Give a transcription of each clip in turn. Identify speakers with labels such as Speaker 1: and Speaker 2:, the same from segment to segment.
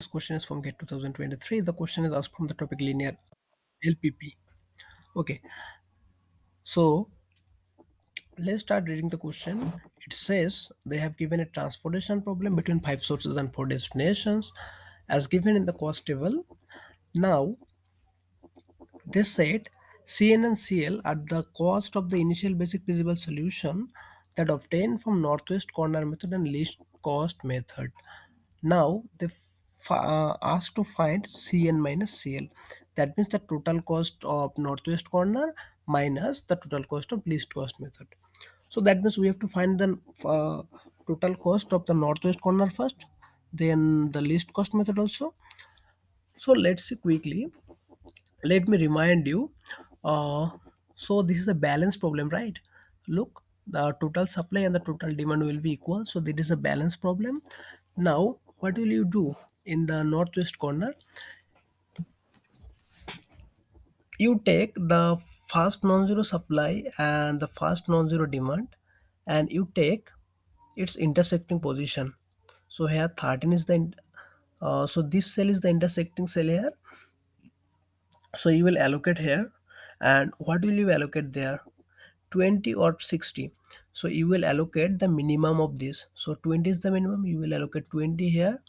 Speaker 1: This question is from GET 2023. The question is asked from the topic linear LPP. Okay, so let's start reading the question. It says they have given a transportation problem between 5 sources and 4 destinations as given in the cost table. Now, they said Cn and Cl are the cost of the initial basic feasible solution that obtained from northwest corner method and least cost method. Now they asked to find Cn minus Cl. That means the total cost of northwest corner minus the total cost of least cost method. So that means we have to find the total cost of the northwest corner first, then the least cost method also. So let's see quickly. Let me remind you. So this is a balance problem, right? Look, the total supply and the total demand will be equal, so this is a balance problem. Now what will you do? In the northwest corner, you take the first non-zero supply and the first non-zero demand, and you take its intersecting position. So here 13 is the so this cell is the intersecting cell here. So you will allocate here, and what will you allocate there? 20 or 60. So you will allocate the minimum of this. So 20 is the minimum, you will allocate 20 here,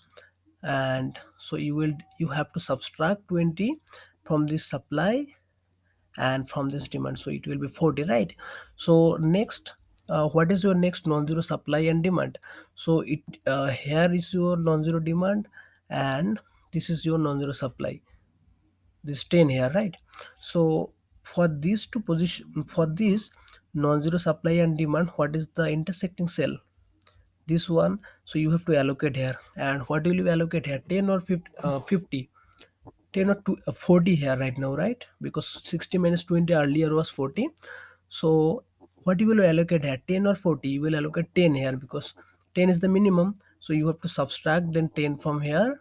Speaker 1: and so you have to subtract 20 from this supply and from this demand, so it will be 40, right? So next, what is your next non-zero supply and demand? So it here is your non-zero demand, and this is your non-zero supply, this 10 here, right? So for these two position, for this non-zero supply and demand, what is the intersecting cell? This one. So you have to allocate here, and what will you allocate here? 10 or 50, 50, 10 or 40 here right now, right? Because 60 minus 20 earlier was 40. So what you will allocate here, 10 or 40? You will allocate 10 here because 10 is the minimum. So you have to subtract then 10 from here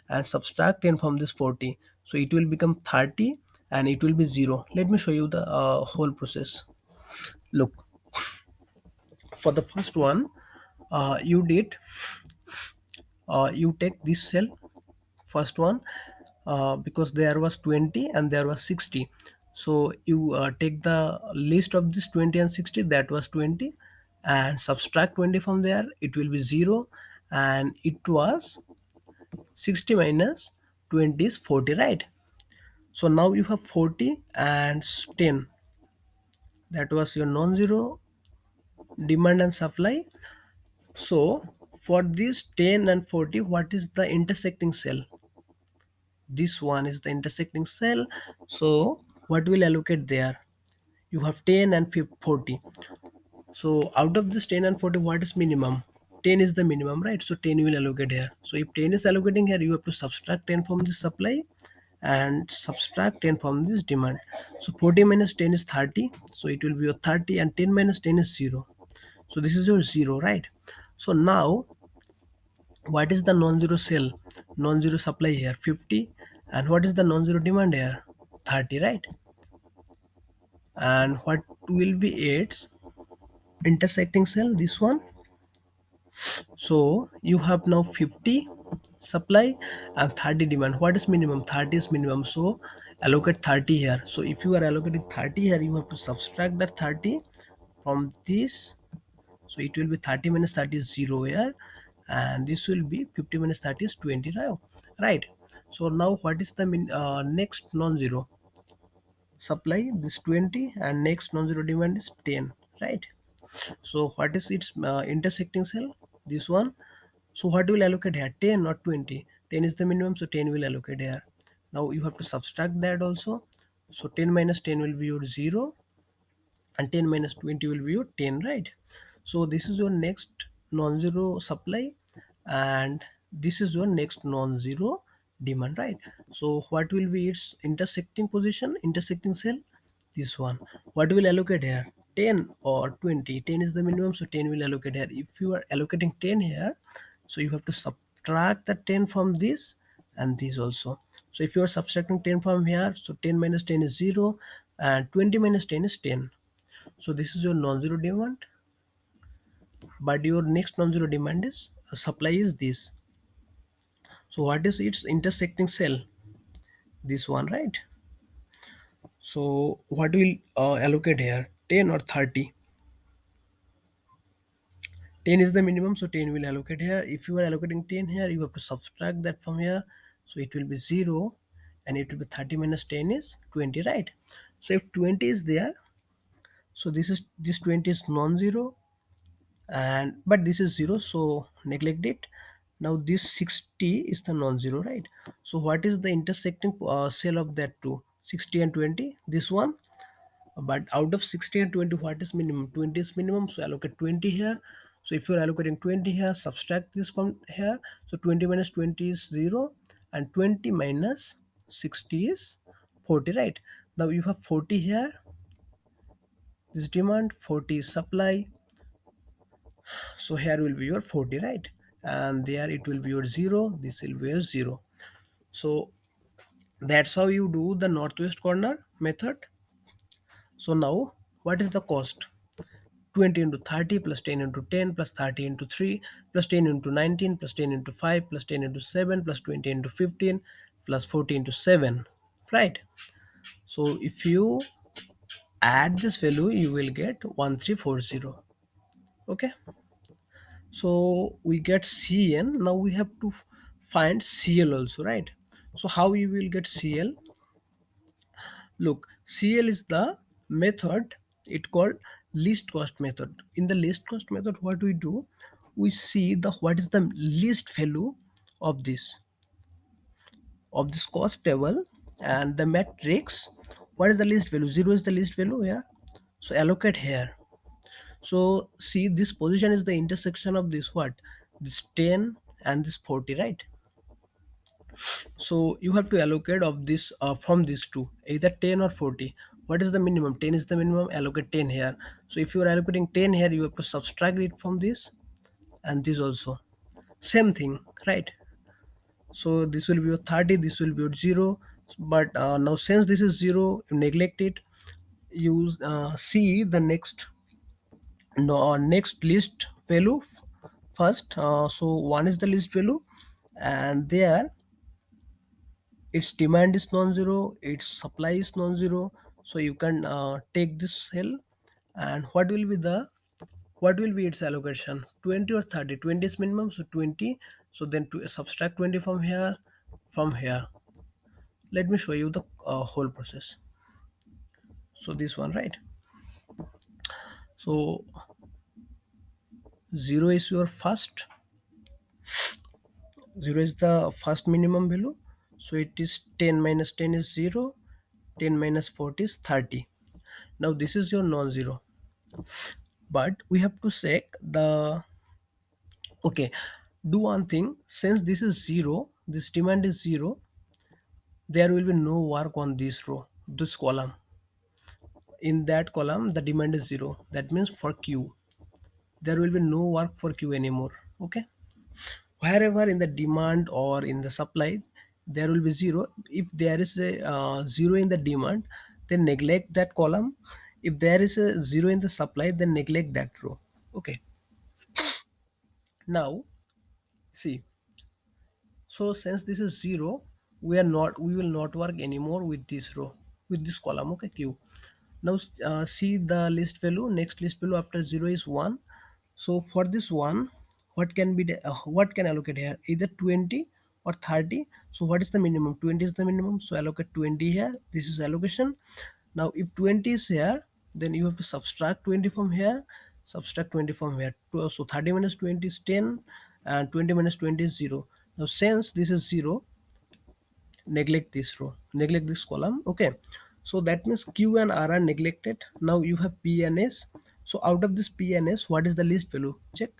Speaker 1: and subtract 10 from this 40. So it will become 30 and it will be 0. Let me show you the whole process. Look, for the first one, you did you take this cell, first one, because there was 20 and there was 60. So you take the list of this 20 and 60, that was 20, and subtract 20 from there, it will be 0, and it was 60 minus 20 is 40, right? So now you have 40 and 10, that was your non-zero demand and supply. So for this 10 and 40, what is the intersecting cell? This one is the intersecting cell. So what will allocate there? You have 10 and 40. So out of this 10 and 40, what is minimum? 10 is the minimum, right? So 10 will allocate here. So if 10 is allocating here, you have to subtract 10 from this supply and subtract 10 from this demand. So 40 minus 10 is 30. So it will be your 30, and 10 minus 10 is 0. So this is your 0, right? So now what is the non-zero cell, non-zero supply here? 50. And what is the non-zero demand here? 30, right? And what will be its intersecting cell? This one. So you have now 50 supply and 30 demand. What is minimum? 30 is minimum, so allocate 30 here. So if you are allocating 30 here, you have to subtract that 30 from this. So it will be 30 minus 30 is 0 here, and this will be 50 minus 30 is 20, right? So now what is the next non-zero supply? This 20, and next non-zero demand is 10, right? So what is its intersecting cell? This one. So what will allocate here? 10 or 20? 10 is the minimum, so 10 will allocate here. Now you have to subtract that also. So 10 minus 10 will be your 0, and 10 minus 20 will be your 10, right? So this is your next non-zero supply, and this is your next non-zero demand, right? So what will be its intersecting position, intersecting cell? This one. What will allocate here? 10 or 20? 10 is the minimum, so 10 will allocate here. If you are allocating 10 here, so you have to subtract the 10 from this and this also. So if you are subtracting 10 from here, so 10 minus 10 is 0, and 20 minus 10 is 10. So this is your non-zero demand, but your next non-zero demand is supply is this. So what is its intersecting cell? This one, right? So what will allocate here, 10 or 30? 10 is the minimum, so 10 will allocate here. If you are allocating 10 here, you have to subtract that from here, so it will be 0, and it will be 30 minus 10 is 20, right? So if 20 is there, so this 20 is non-zero, and but this is 0, so neglect it. Now this 60 is the non-zero, right? So what is the intersecting cell of that two, 60 and 20? This one. But out of 60 and 20, what is minimum? 20 is minimum, so allocate 20 here. So if you're allocating 20 here, subtract this from here. So 20 minus 20 is 0, and 20 minus 60 is 40, right? Now you have 40 here, this demand, 40 is supply, so here will be your 40, right? And there it will be your 0, this will be your 0. So that's how you do the northwest corner method. So now what is the cost? 20 into 30 plus 10 into 10 plus 30 into 3 plus 10 into 19 plus 10 into 5 plus 10 into 7 plus 20 into 15 plus 40 into 7, right? So if you add this value, you will get 1340. Okay, so we get Cn. Now we have to find Cl also, right? So how you will get Cl? Look, Cl is the method, it called least cost method. In the least cost method, what we do, we see the what is the least value of this cost table, and the matrix. What is the least value? 0 is the least value, yeah. So allocate here. So see, this position is the intersection of this what? This 10 and this 40, right? So you have to allocate of this from these two, either 10 or 40. What is the minimum? 10 is the minimum, allocate 10 here. So if you are allocating 10 here, you have to subtract it from this, and this also same thing, right? So this will be your 30, this will be your 0. But now since this is 0, you neglect it. You see the next, no, next list value first. So 1 is the list value, and there its demand is non-zero, its supply is non-zero, so you can take this cell. And what will be its allocation, 20 or 30? 20 is minimum, so 20. So then to subtract 20 from here, from here. Let me show you the whole process. So this one, right? So 0 is your first, 0 is the first minimum value, so it is 10 minus 10 is 0, 10 minus 40 is 30. Now this is your non-zero, but we have to check the, okay, do one thing. Since this is 0, this demand is 0, there will be no work on this row, this column. In that column the demand is 0, that means for Q there will be no work for Q anymore. Okay, wherever in the demand or in the supply there will be 0. If there is a 0 in the demand, then neglect that column. If there is a 0 in the supply, then neglect that row. Okay, now see, so since this is 0, we will not work anymore with this row, with this column. Okay, Q. Now see the list value, next list value after 0 is 1. So for this one, what can be what can allocate here, either 20 or 30. So what is the minimum? 20 is the minimum, so allocate 20 here. This is allocation. Now if 20 is here, then you have to subtract 20 from here, subtract 20 from here. So 30 minus 20 is 10, and 20 minus 20 is 0. Now since this is 0, neglect this row, neglect this column. Okay, so that means Q and R are neglected. Now you have P and S. So out of this P and S, what is the least value? Check.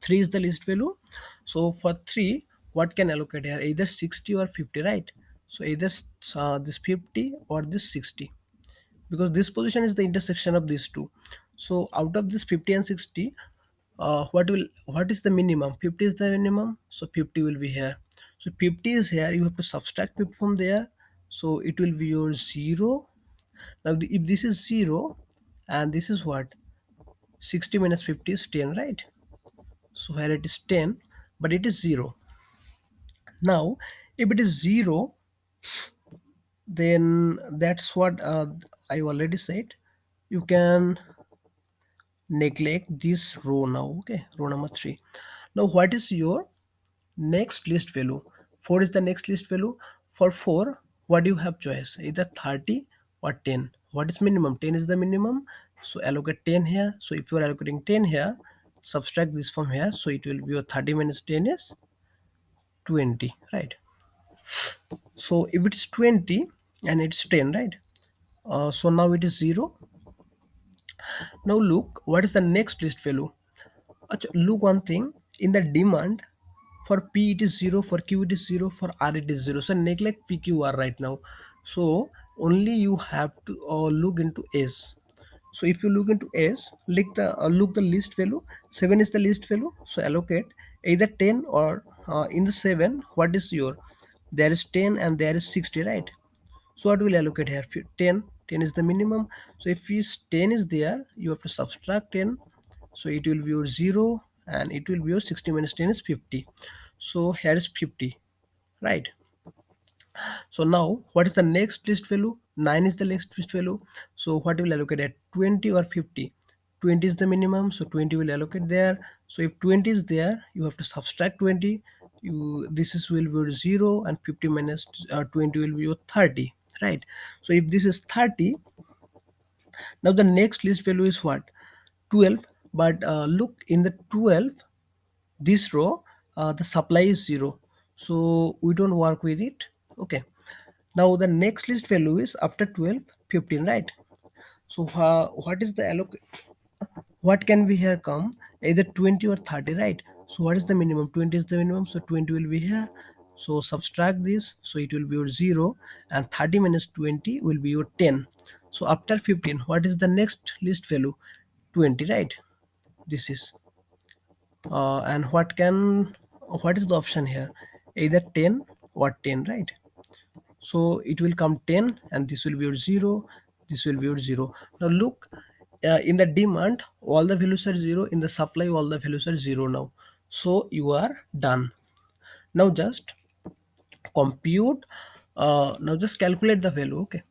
Speaker 1: 3 is the least value. So for 3, what can allocate here, either 60 or 50, right? So either this 50 or this 60, because this position is the intersection of these two. So out of this 50 and 60, what is the minimum? 50 is the minimum, so 50 will be here. So 50 is here, you have to subtract 50 from there, so it will be your 0. Now if this is 0, and this is what, 60 minus 50 is 10, right? So here it is 10, but it is 0. Now if it is 0, then that's what I already said, you can neglect this row now. Okay, row number 3. Now what is your next list value? 4 is the next list value. For 4, what do you have choice? Either 30 or 10. What is minimum? 10 is the minimum, so allocate 10 here. So if you are allocating 10 here, subtract this from here, so it will be your 30 minus 10 is 20, right? So if it's 20 and it's 10, right? So now it is 0. Now look, what is the next list value? Look one thing, in the demand, for P it is 0, for Q it is 0, for R it is 0. So neglect PQR right now. So only you have to look into S. So if you look into S, look the list value. 7 is the list value. So allocate either 10 or in the 7, what is your? There is 10 and there is 60, right? So what will allocate here? 10. 10 is the minimum. So if is 10 is there, you have to subtract 10. So it will be your 0 and it will be your 60 minus 10 is 50. So here is 50, right? So now what is the next list value? 9 is the next list value. So what will allocate at 20 or 50? 20 is the minimum, so 20 will allocate there. So if 20 is there, you have to subtract 20. This is will be your 0 and 50 minus 20 will be your 30, right? So if this is 30, now the next list value is what? 12. But look in the 12, this row, the supply is 0, so we don't work with it. Okay, now the next list value is after 12, 15, right? So what is the what can we here come? Either 20 or 30, right? So what is the minimum? 20 is the minimum, so 20 will be here. So subtract this, so it will be your 0 and 30 minus 20 will be your 10. So after 15, what is the next list value? 20, right? This is and what is the option here? Either 10 or 10, right? So it will come 10 and this will be your 0, this will be your 0. Now look, in the demand all the values are 0, in the supply all the values are 0 now. So you are done. Now just compute, now just calculate the value. Okay,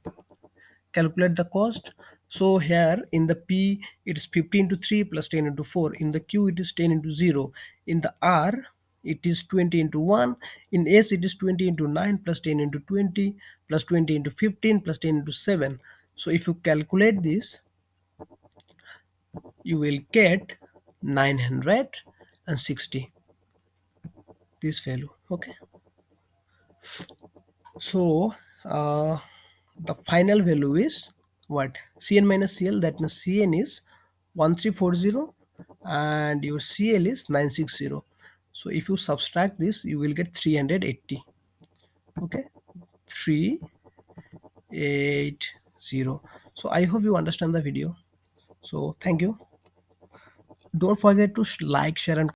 Speaker 1: calculate the cost. So here in the P it is 50 into 3 plus 10 into 4. In the Q it is 10 into 0. In the R it is 20 into 1. In S it is 20 into 9 plus 10 into 20 plus 20 into 15 plus 10 into 7. So if you calculate this, you will get 960, this value. Okay, so the final value is what? Cn minus Cl, that means Cn is 1340 and your Cl is 960. So if you subtract this, you will get 380. Okay, 380. So I hope you understand the video. So thank you. Don't forget to like, share and